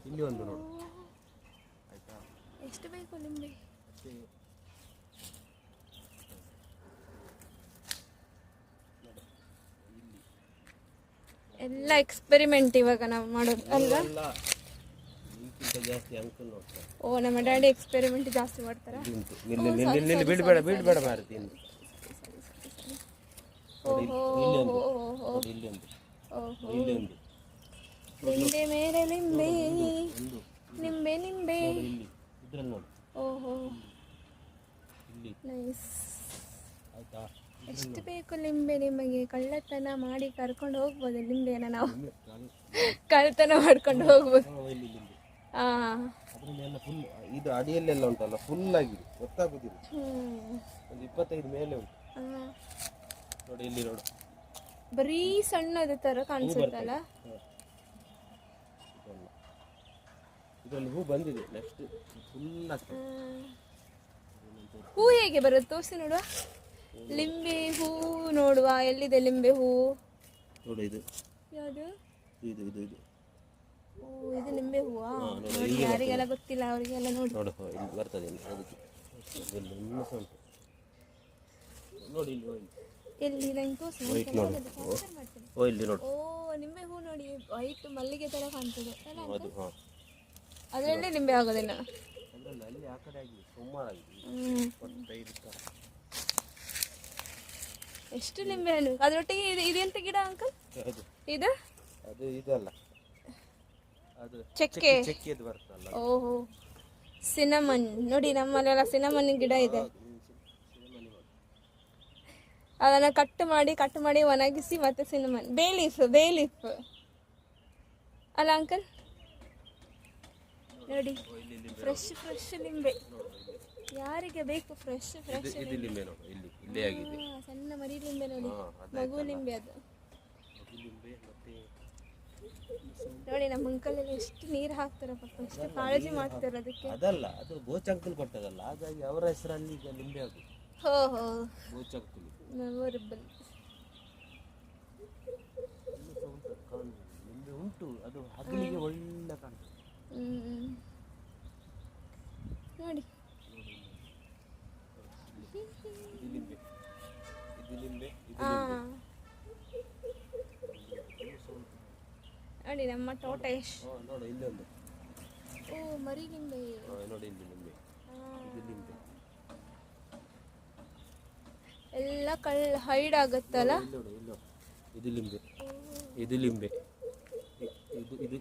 ಇಲ್ಲಿ ಒಂದು ನೋಡು ಆಯ್ತಾ. ಎಷ್ಟು ಬೇಕು ನಿಂಬೆ? ಎಲ್ಲ ಎಕ್ಸ್ಪೆರಿಮೆಂಟ್ ಇವಾಗ ನಾವು ಮಾಡೋದು ಅಲ್ವಾ? ಜಾಸ್ತಿ ಅಂಕಲ್ ನೋಡ್ತಾರೆ. ಓ ನಮ್ಮ ಡ್ಯಾಡಿ ಎಕ್ಸ್ಪೆರಿಮೆಂಟ್ ಜಾಸ್ತಿ ಮಾಡ್ತಾರಾ? ಬಿಡ್ಬೇಡ ಬಿಡ್ಬೇಡ ಮಾರುತೀನಿ. ಲಿಂಬೆ ಮೇಲೆ ಲಿಂಬೆ ನಿಂಬೆ ನಿಂಬೆ. ಓಹೋ ನೈಸ್. ಎಷ್ಟು ಬೇಕು ಲಿಂಬೆ ನಿಮಗೆ? ಕಳ್ಳತನ ಮಾಡಿ ಕರ್ಕೊಂಡು ಹೋಗ್ಬೋದು ಲಿಂಬೆನ ನಾವು. ಕಳ್ಳತನ ಮಾಡ್ಕೊಂಡು ಹೋಗ್ಬೋದು. ಇದು ಅಡಿಯಲ್ಲೆಲ್ಲ ಉಂಟಲ್ಲ ಫುಲ್ ಆಗಿದೆ, ಗೊತ್ತಾಗುದಿಲ್ಲ. ಒಂದು 25 ಮೇಲೆ ಉಂಟು ನೋಡಿ. ಇಲ್ಲಿ ನೋಡು, ಬರೀ ಸಣ್ಣದ ತರ ಕಾಣಿಸುತ್ತಲ್ಲ. ಇದರಲ್ಲಿ ಹೂ ಬಂದಿದೆ, ನೆಕ್ಸ್ಟ್ ಫುಲ್ ಆಗ್ತದೆ. ಹೂ ಹೇಗೆ ಬರುತ್ತೆ ತೋರಿಸಿ ನೋಡುವ. ಲಿಂಬೆ ಹೂ ನೋಡುವ, ಎಲ್ಲಿದೆ ಲಿಂಬೆ ಹೂ? ನೋಡು ಇದು ಯಾವುದು? ಇದು ಇದು ಇದು ಓ ಇದು ಲಿಂಬೆ ಹೂವಾ? ಯಾರಿಗೆಲ್ಲ ಗೊತ್ತಿಲ್ಲ ಅವರಿಗೆಲ್ಲ ನೋಡಿ. ನೋಡು ಇಲ್ಲಿ ಬರ್ತದೆ. ಅದಕ್ಕೆ ನೋಡಿ ಇಲ್ಲಿ ಎಲ್ಲಿ ನಂಗೆ ತೋರಿಸಿ. ಓ ಇಲ್ಲಿ ನೋಡು. ಓ ನಿಂಬೆ ಹೂ ನೋಡಿ, ವೈಟ್ ಮಲ್ಲಿಗೆ ತರ ಕಾಣ್ತದೆ. ಅದು ಹಾಂ, ಅದರಲ್ಲೇ ನಿಂಬೆ ಆಗೋದಿಲ್ಲ. ಅಲ್ಲಿ ಆ ಕಡೆ ಆಗಿದೆ ಸುಮಾರಾಗಿದೆ. ಎಷ್ಟು ನಿಂಬೆ ಹಣ್ಣು ಅದರೊಟ್ಟಿಗೆ. ಇದೆಂತ ಗಿಡ ಅಂಕಲ್? ಇದು ಅದು ಇದಲ್ಲ, ಅದು ಚಕ್ಕೆ. ಚಕ್ಕೆದು ಬರ್ತಲ್ಲ. ಓಹೋ ಸಿನಮನ್ ನೋಡಿ, ನಮ್ಮಲ್ಲೆಲ್ಲ ಸಿನಮನ್ ಗಿಡ ಇದೆ. ಅದನ್ನು ಕಟ್ ಮಾಡಿ ಒಣಗಿಸಿ ಮತ್ತೆ ಸಿನಮನ್. ಬೇಲೀಫ್ ಅಲ್ಲ ಅಂಕಲ್? ನೋಡಿ ಫ್ರೆಶ್ ಲಿಂಬೆ. ಯಾರಿಗೆ ಬೇಕು ಫ್ರೆಶ್ ಲಿಂಬೆ ನೋಡು, ಇಲ್ಲಿ ಇಲ್ಲೇ ಆಗಿದೆ. ಸಣ್ಣ ಮರಿ ಲಿಂಬೆ ನೋಡಿ, ಮಗು ಲಿಂಬೆ ಅದು. ನೋಡಿ ನಮ್ಮ ಅಂಕಲ್ ಎಲ್ಲ ಎಷ್ಟು ನೀರು ಹಾಕ್ತಾರ ಪಾಪ, ಎಷ್ಟು ಕಾಳಜಿ ಮಾಡ್ತಾರೆ ಅದಕ್ಕೆ. ಅದಲ್ಲ, ಅದು ಗೋಚಂಕಲ್ ಕೊಟ್ಟದಲ್ಲ, ಹಾಗಾಗಿ ಅವರ ಹೆಸರಲ್ಲಿ ಈಗ ಲಿಂಬೆ ಆಗುದು. ಹೋ ಗೋಚಂಕಲ್ ಮೆಮೊರೇಬಲ್. ಲಿಂಬೆ ಉಂಟು, ಅದು ಹಗಲಿಗೆ ಒಳ್ಳೆ ಕಾಣ್ತದೆ. ನೋಡಿ ನೋಡಿ ನಮ್ಮ ತೋಟೇಶ್. ನೋಡು ಇಲ್ಲೊಂದು. ಓ ಮರಿ ಲಿಂಬೆ. ನೋಡಿ ಇಲ್ಲಿ ಲಿಂಬೆ, ಇದು ಲಿಂಬೆ ಎಲ್ಲ ಹೈಡ್ ಆಗುತ್ತಲ್ಲ. ಇದು ಲಿಂಬೆ, ಇದು ಲಿಂಬೆ, ಇದು